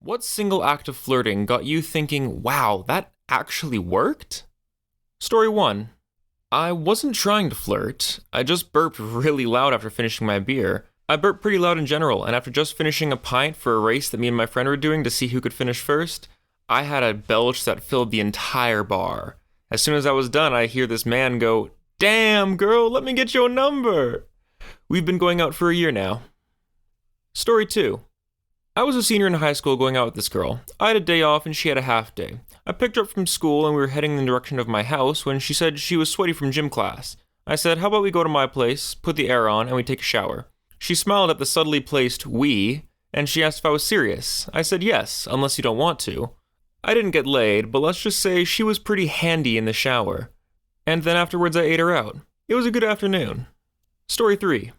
What single act of flirting got you thinking, wow, that actually worked? Story 1. I wasn't trying to flirt. I just burped really loud after finishing my beer. I burped pretty loud in general, and after just finishing a pint for a race that me and my friend were doing to see who could finish first, I had a belch that filled the entire bar. As soon as I was done, I hear this man go, "Damn, girl, let me get your number." We've been going out for a year now. Story 2. I was a senior in high school going out with this girl. I had a day off and she had a half day. I picked her up from school and we were heading in the direction of my house when she said she was sweaty from gym class. I said, how about we go to my place, put the air on, and we take a shower. She smiled at the subtly placed "we," and she asked if I was serious. I said yes, unless you don't want to. I didn't get laid, but let's just say she was pretty handy in the shower. And then afterwards I ate her out. It was a good afternoon. Story 3.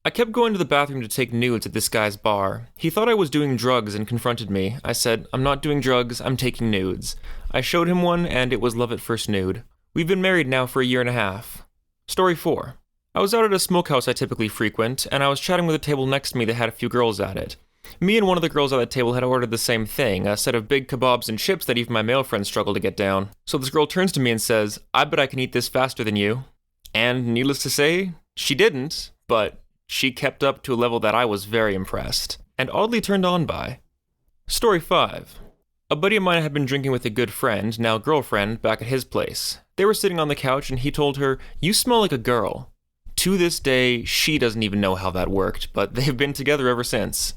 I kept going to the bathroom to take nudes at this guy's bar. He thought I was doing drugs and confronted me. I said, I'm not doing drugs, I'm taking nudes. I showed him one and it was love at first nude. We've been married now for a year and a half. Story 4. I was out at a smokehouse I typically frequent, and I was chatting with a table next to me that had a few girls at it. Me and one of the girls at that table had ordered the same thing, a set of big kebabs and chips that even my male friends struggle to get down. So this girl turns to me and says, I bet I can eat this faster than you. And needless to say, she didn't, but she kept up to a level that I was very impressed, and oddly turned on by. Story 5. A buddy of mine had been drinking with a good friend, now girlfriend, back at his place. They were sitting on the couch and he told her, you smell like a girl. To this day, she doesn't even know how that worked, but they've been together ever since.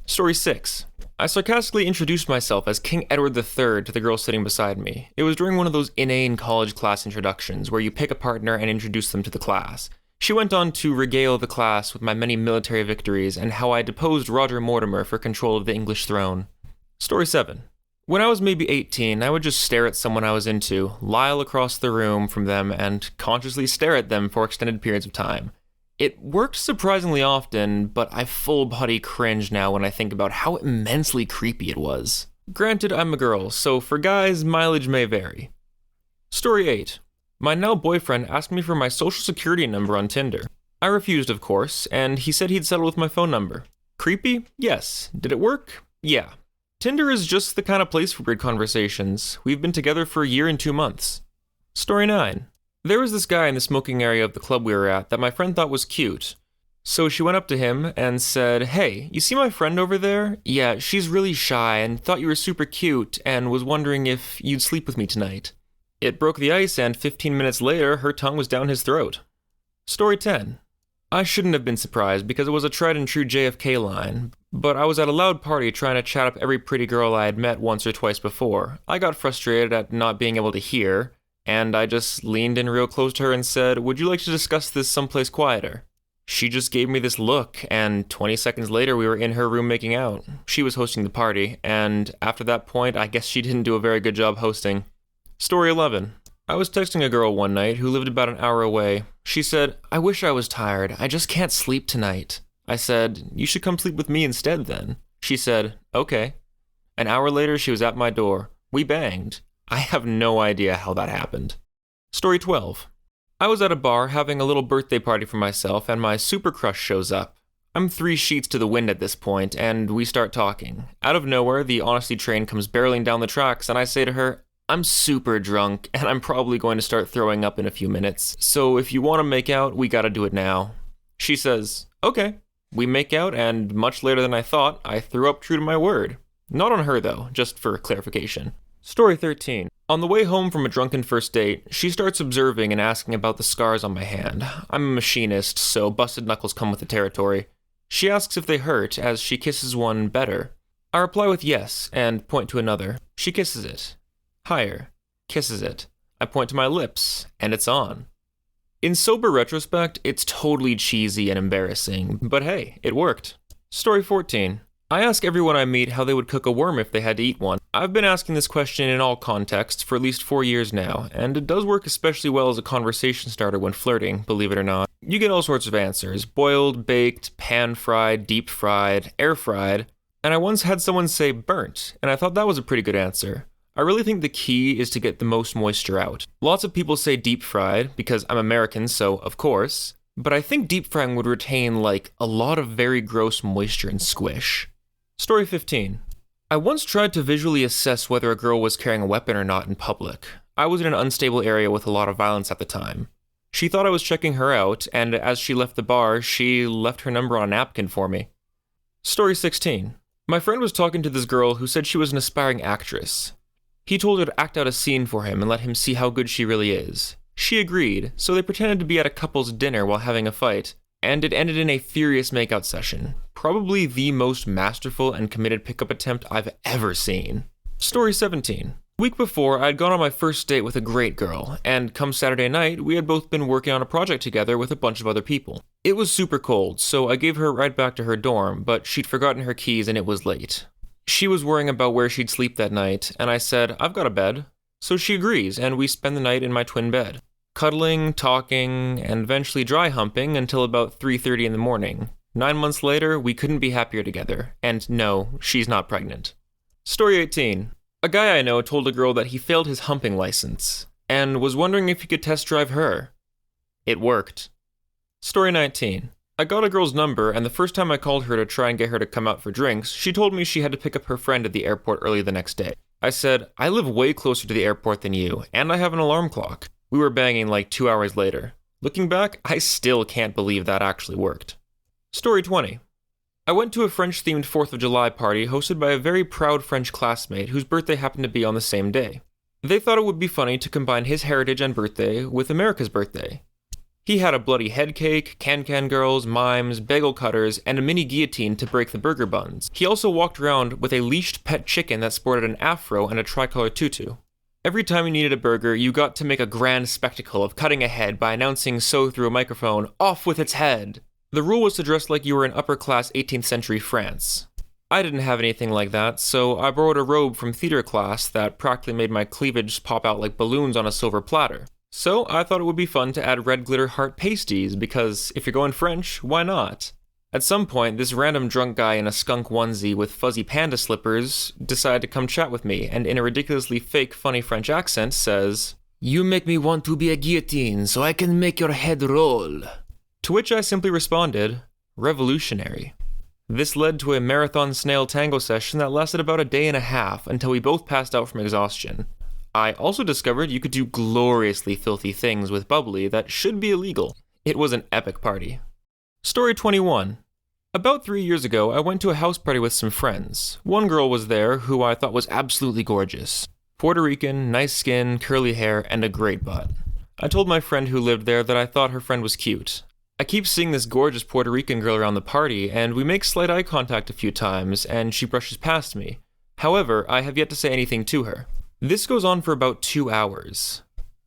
Story 6. I sarcastically introduced myself as King Edward III to the girl sitting beside me. It was during one of those inane college class introductions where you pick a partner and introduce them to the class. She went on to regale the class with my many military victories and how I deposed Roger Mortimer for control of the English throne. Story 7. When I was maybe 18, I would just stare at someone I was into, lie across the room from them, and consciously stare at them for extended periods of time. It worked surprisingly often, but I full-body cringe now when I think about how immensely creepy it was. Granted, I'm a girl, so for guys, mileage may vary. Story 8. My now boyfriend asked me for my social security number on Tinder. I refused, of course, and he said he'd settle with my phone number. Creepy? Yes. Did it work? Yeah. Tinder is just the kind of place for weird conversations. We've been together for a year and 2 months. Story 9. There was this guy in the smoking area of the club we were at that my friend thought was cute. So she went up to him and said, hey, you see my friend over there? Yeah, she's really shy and thought you were super cute and was wondering if you'd sleep with me tonight. It broke the ice, and 15 minutes later, her tongue was down his throat. Story 10. I shouldn't have been surprised because it was a tried and true JFK line, but I was at a loud party trying to chat up every pretty girl I had met once or twice before. I got frustrated at not being able to hear, and I just leaned in real close to her and said, would you like to discuss this someplace quieter? She just gave me this look, and 20 seconds later we were in her room making out. She was hosting the party, and after that point, I guess she didn't do a very good job hosting. Story 11. I was texting a girl one night who lived about an hour away. She said, I wish I was tired. I just can't sleep tonight. I said, you should come sleep with me instead then. She said, okay. An hour later, she was at my door. We banged. I have no idea how that happened. Story 12. I was at a bar having a little birthday party for myself and my super crush shows up. I'm 3 sheets to the wind at this point and we start talking. Out of nowhere, the honesty train comes barreling down the tracks and I say to her, I'm super drunk, and I'm probably going to start throwing up in a few minutes, so if you want to make out, we gotta do it now. She says, okay. We make out, and much later than I thought, I threw up true to my word. Not on her, though, just for clarification. Story 13. On the way home from a drunken first date, she starts observing and asking about the scars on my hand. I'm a machinist, so busted knuckles come with the territory. She asks if they hurt, as she kisses one better. I reply with yes, and point to another. She kisses it. Higher, kisses it. I point to my lips, and it's on. In sober retrospect, it's totally cheesy and embarrassing, but hey, it worked. Story 14. I ask everyone I meet how they would cook a worm if they had to eat one. I've been asking this question in all contexts for at least 4 years now, and it does work especially well as a conversation starter when flirting, believe it or not. You get all sorts of answers: boiled, baked, pan-fried, deep-fried, air-fried, and I once had someone say burnt, and I thought that was a pretty good answer. I really think the key is to get the most moisture out. Lots of people say deep fried, because I'm American, so of course, but I think deep frying would retain, like, a lot of very gross moisture and squish. Story 15. I once tried to visually assess whether a girl was carrying a weapon or not in public. I was in an unstable area with a lot of violence at the time. She thought I was checking her out, and as she left the bar, she left her number on a napkin for me. Story 16. My friend was talking to this girl who said she was an aspiring actress. He told her to act out a scene for him and let him see how good she really is. She agreed, so they pretended to be at a couple's dinner while having a fight, and it ended in a furious makeout session. Probably the most masterful and committed pickup attempt I've ever seen. Story 17. Week before, I had gone on my first date with a great girl, and come Saturday night, we had both been working on a project together with a bunch of other people. It was super cold, so I gave her a ride back to her dorm, but she'd forgotten her keys and it was late. She was worrying about where she'd sleep that night, and I said, I've got a bed. So she agrees, and we spend the night in my twin bed, cuddling, talking, and eventually dry humping until about 3:30 in the morning. 9 months later, we couldn't be happier together, and no, she's not pregnant. Story 18. A guy I know told a girl that he failed his humping license, and was wondering if he could test drive her. It worked. Story 19. I got a girl's number, and the first time I called her to try and get her to come out for drinks, she told me she had to pick up her friend at the airport early the next day. I said, I live way closer to the airport than you, and I have an alarm clock. We were banging like 2 hours later. Looking back, I still can't believe that actually worked. Story 20. I went to a French-themed 4th of July party hosted by a very proud French classmate whose birthday happened to be on the same day. They thought it would be funny to combine his heritage and birthday with America's birthday. He had a bloody head cake, can-can girls, mimes, bagel cutters, and a mini guillotine to break the burger buns. He also walked around with a leashed pet chicken that sported an afro and a tricolor tutu. Every time you needed a burger, you got to make a grand spectacle of cutting a head by announcing so through a microphone, "Off with its head!" The rule was to dress like you were in upper-class 18th century France. I didn't have anything like that, so I borrowed a robe from theater class that practically made my cleavage pop out like balloons on a silver platter. So I thought it would be fun to add red glitter heart pasties, because if you're going French, why not? At some point, this random drunk guy in a skunk onesie with fuzzy panda slippers decided to come chat with me, and in a ridiculously fake, funny French accent says, "You make me want to be a guillotine so I can make your head roll." To which I simply responded, "Revolutionary." This led to a marathon snail tango session that lasted about a day and a half until we both passed out from exhaustion. I also discovered you could do gloriously filthy things with bubbly that should be illegal. It was an epic party. Story 21. About 3 years ago, I went to a house party with some friends. One girl was there who I thought was absolutely gorgeous. Puerto Rican, nice skin, curly hair, and a great butt. I told my friend who lived there that I thought her friend was cute. I keep seeing this gorgeous Puerto Rican girl around the party, and we make slight eye contact a few times, and she brushes past me. However, I have yet to say anything to her. This goes on for about 2 hours.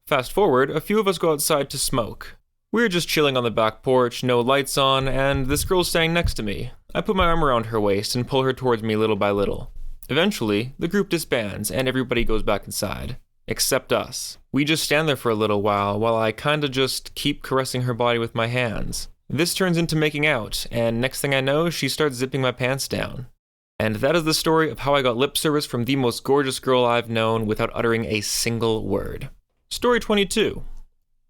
Fast forward, a few of us go outside to smoke. We're just chilling on the back porch, no lights on, and this girl's standing next to me. I put my arm around her waist and pull her towards me little by little. Eventually, the group disbands and everybody goes back inside. Except us. We just stand there for a little while I kinda just keep caressing her body with my hands. This turns into making out, and next thing I know, she starts zipping my pants down. And that is the story of how I got lip service from the most gorgeous girl I've known without uttering a single word. Story 22.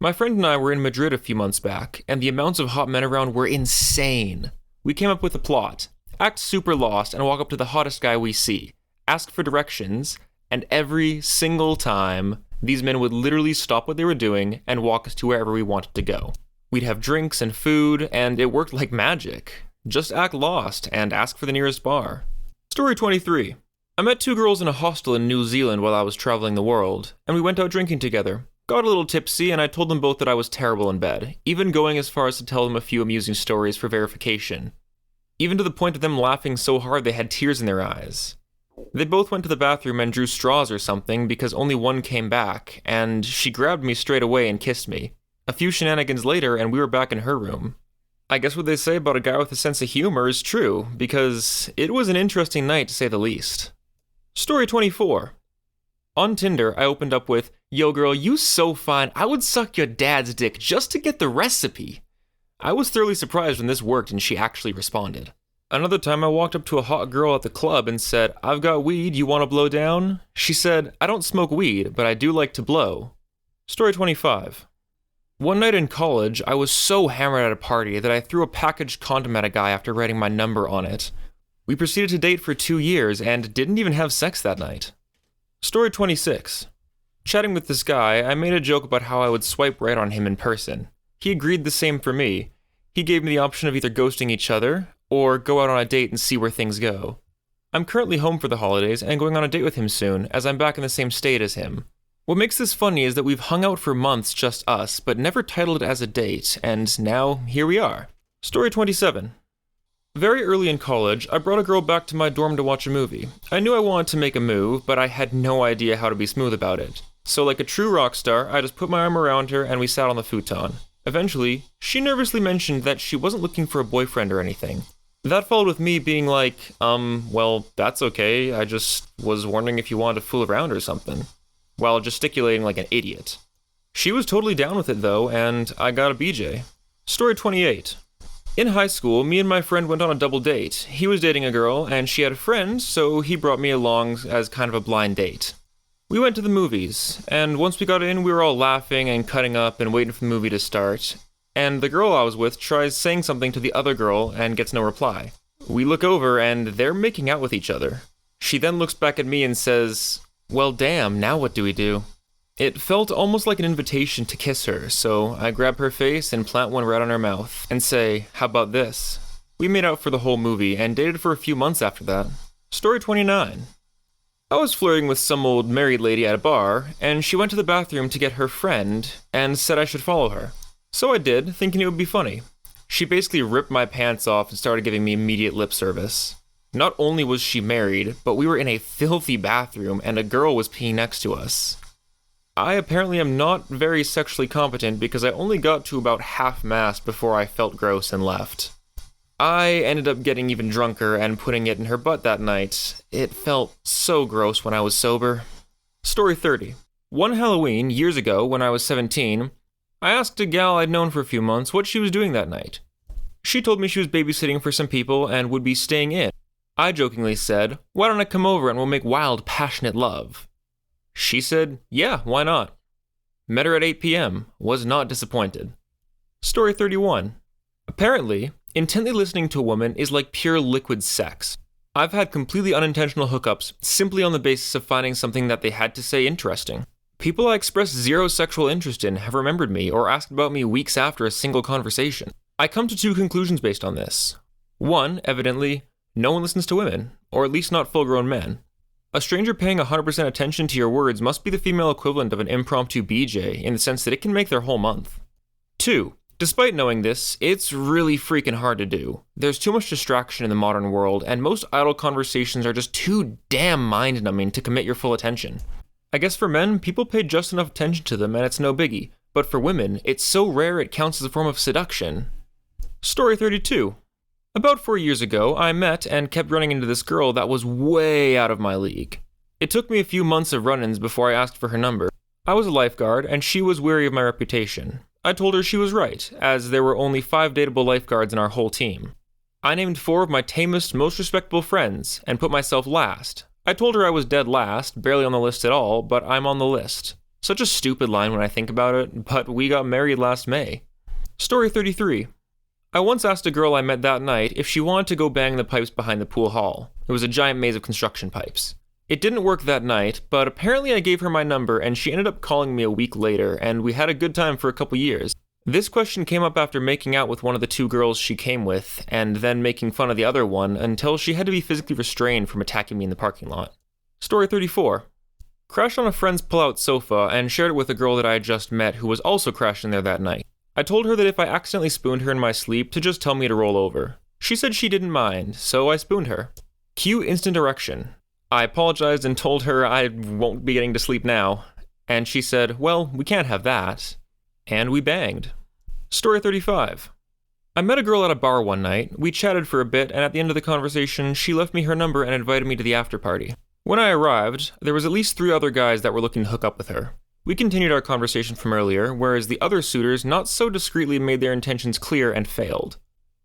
My friend and I were in Madrid a few months back, and the amounts of hot men around were insane. We came up with a plot. Act super lost and walk up to the hottest guy we see. Ask for directions, and every single time, these men would literally stop what they were doing and walk us to wherever we wanted to go. We'd have drinks and food, and it worked like magic. Just act lost and ask for the nearest bar. Story 23. I met 2 girls in a hostel in New Zealand while I was traveling the world, and we went out drinking together. Got a little tipsy, and I told them both that I was terrible in bed, even going as far as to tell them a few amusing stories for verification. Even to the point of them laughing so hard they had tears in their eyes. They both went to the bathroom and drew straws or something because only one came back, and she grabbed me straight away and kissed me. A few shenanigans later, and we were back in her room. I guess what they say about a guy with a sense of humor is true, because it was an interesting night to say the least. Story 24. On Tinder, I opened up with, "Yo girl, you so fine, I would suck your dad's dick just to get the recipe." I was thoroughly surprised when this worked and she actually responded. Another time I walked up to a hot girl at the club and said, "I've got weed, you wanna blow down?" She said, "I don't smoke weed, but I do like to blow." Story 25. One night in college, I was so hammered at a party that I threw a packaged condom at a guy after writing my number on it. We proceeded to date for 2 years and didn't even have sex that night. Story 26. Chatting with this guy, I made a joke about how I would swipe right on him in person. He agreed the same for me. He gave me the option of either ghosting each other or go out on a date and see where things go. I'm currently home for the holidays and going on a date with him soon, as I'm back in the same state as him. What makes this funny is that we've hung out for months, just us, but never titled it as a date, and now here we are. Story 27. Very early in college, I brought a girl back to my dorm to watch a movie. I knew I wanted to make a move, but I had no idea how to be smooth about it. So like a true rock star, I just put my arm around her and we sat on the futon. Eventually, she nervously mentioned that she wasn't looking for a boyfriend or anything. That followed with me being like, well, that's okay, I just was wondering if you wanted to fool around or something, while gesticulating like an idiot. She was totally down with it though, and I got a BJ. Story 28. In high school, me and my friend went on a double date. He was dating a girl, and she had a friend, so he brought me along as kind of a blind date. We went to the movies, and once we got in, we were all laughing and cutting up and waiting for the movie to start, and the girl I was with tries saying something to the other girl and gets no reply. We look over, and they're making out with each other. She then looks back at me and says, "Well, damn, now what do we do?" It felt almost like an invitation to kiss her, so I grab her face and plant one right on her mouth, and say, "How about this?" We made out for the whole movie, and dated for a few months after that. Story 29. I was flirting with some old married lady at a bar, and she went to the bathroom to get her friend, and said I should follow her. So I did, thinking it would be funny. She basically ripped my pants off and started giving me immediate lip service. Not only was she married, but we were in a filthy bathroom, and a girl was peeing next to us. I apparently am not very sexually competent because I only got to about half-mast before I felt gross and left. I ended up getting even drunker and putting it in her butt that night. It felt so gross when I was sober. Story 30. One Halloween, years ago, when I was 17, I asked a gal I'd known for a few months what she was doing that night. She told me she was babysitting for some people and would be staying in. I jokingly said, "Why don't I come over and we'll make wild, passionate love?" She said, "Yeah, why not?" Met her at 8 p.m. Was not disappointed. Story 31. Apparently, intently listening to a woman is like pure liquid sex. I've had completely unintentional hookups simply on the basis of finding something that they had to say interesting. People I expressed zero sexual interest in have remembered me or asked about me weeks after a single conversation. I come to 2 conclusions based on this. 1, evidently, no one listens to women, or at least not full-grown men. A stranger paying 100% attention to your words must be the female equivalent of an impromptu BJ in the sense that it can make their whole month. 2. Despite knowing this, it's really freaking hard to do. There's too much distraction in the modern world, and most idle conversations are just too damn mind-numbing to commit your full attention. I guess for men, people pay just enough attention to them and it's no biggie, but for women, it's so rare it counts as a form of seduction. Story 32. About 4 years ago, I met and kept running into this girl that was way out of my league. It took me a few months of run-ins before I asked for her number. I was a lifeguard, and she was wary of my reputation. I told her she was right, as there were only 5 dateable lifeguards in our whole team. I named 4 of my tamest, most respectable friends, and put myself last. I told her I was dead last, barely on the list at all, but I'm on the list. Such a stupid line when I think about it, but we got married last May. Story 33. I once asked a girl I met that night if she wanted to go bang the pipes behind the pool hall. It was a giant maze of construction pipes. It didn't work that night, but apparently I gave her my number and she ended up calling me a week later, and we had a good time for a couple years. This question came up after making out with one of the 2 girls she came with, and then making fun of the other one until she had to be physically restrained from attacking me in the parking lot. Story 34. Crashed on a friend's pull-out sofa and shared it with a girl that I had just met who was also crashing there that night. I told her that if I accidentally spooned her in my sleep to just tell me to roll over. She said she didn't mind, so I spooned her. Cue instant erection. I apologized and told her I won't be getting to sleep now. And she said, "Well, we can't have that." And we banged. Story 35. I met a girl at a bar one night. We chatted for a bit, and at the end of the conversation, she left me her number and invited me to the after party. When I arrived, there was at least 3 other guys that were looking to hook up with her. We continued our conversation from earlier, whereas the other suitors not so discreetly made their intentions clear and failed.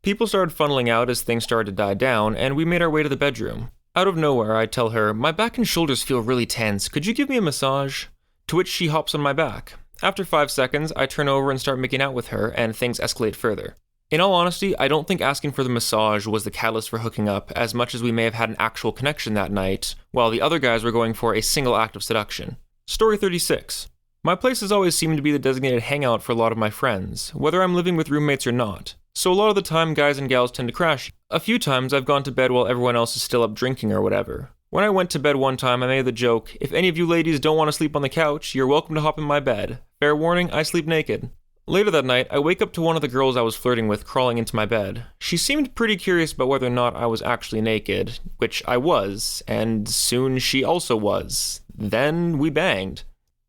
People started funneling out as things started to die down, and we made our way to the bedroom. Out of nowhere, I tell her, "My back and shoulders feel really tense. Could you give me a massage?" To which she hops on my back. After 5 seconds, I turn over and start making out with her, and things escalate further. In all honesty, I don't think asking for the massage was the catalyst for hooking up, as much as we may have had an actual connection that night, while the other guys were going for a single act of seduction. Story 36. My place has always seemed to be the designated hangout for a lot of my friends, whether I'm living with roommates or not. So a lot of the time, guys and gals tend to crash. A few times I've gone to bed while everyone else is still up drinking or whatever. When I went to bed one time, I made the joke, if any of you ladies don't want to sleep on the couch, you're welcome to hop in my bed. Fair warning, I sleep naked. Later that night, I wake up to one of the girls I was flirting with crawling into my bed. She seemed pretty curious about whether or not I was actually naked, which I was, and soon she also was. Then we banged.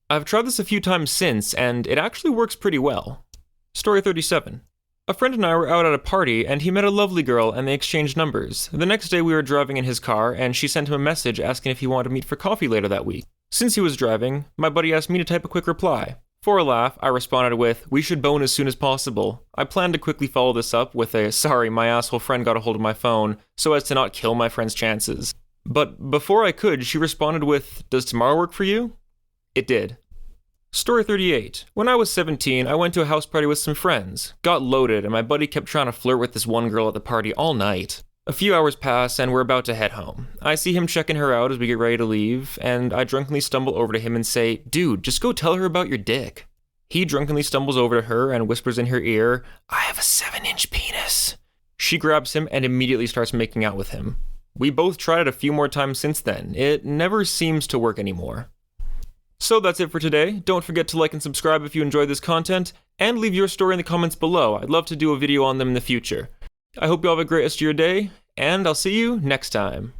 I've tried this a few times since, and it actually works pretty well. Story 37. A friend and I were out at a party, and he met a lovely girl, and they exchanged numbers. The next day we were driving in his car, and she sent him a message asking if he wanted to meet for coffee later that week. Since he was driving, my buddy asked me to type a quick reply. For a laugh, I responded with, "We should bone as soon as possible." I planned to quickly follow this up with a, "Sorry, my asshole friend got a hold of my phone," so as to not kill my friend's chances. But before I could, she responded with, "Does tomorrow work for you?" It did. Story 38. When I was 17, I went to a house party with some friends, got loaded, and my buddy kept trying to flirt with this one girl at the party all night. A few hours pass, and we're about to head home. I see him checking her out as we get ready to leave, and I drunkenly stumble over to him and say, "Dude, just go tell her about your dick." He drunkenly stumbles over to her and whispers in her ear, "I have a 7-inch penis." She grabs him and immediately starts making out with him. We both tried it a few more times since then. It never seems to work anymore. So that's it for today. Don't forget to like and subscribe if you enjoyed this content, and leave your story in the comments below. I'd love to do a video on them in the future. I hope you all have a great rest of your day, and I'll see you next time.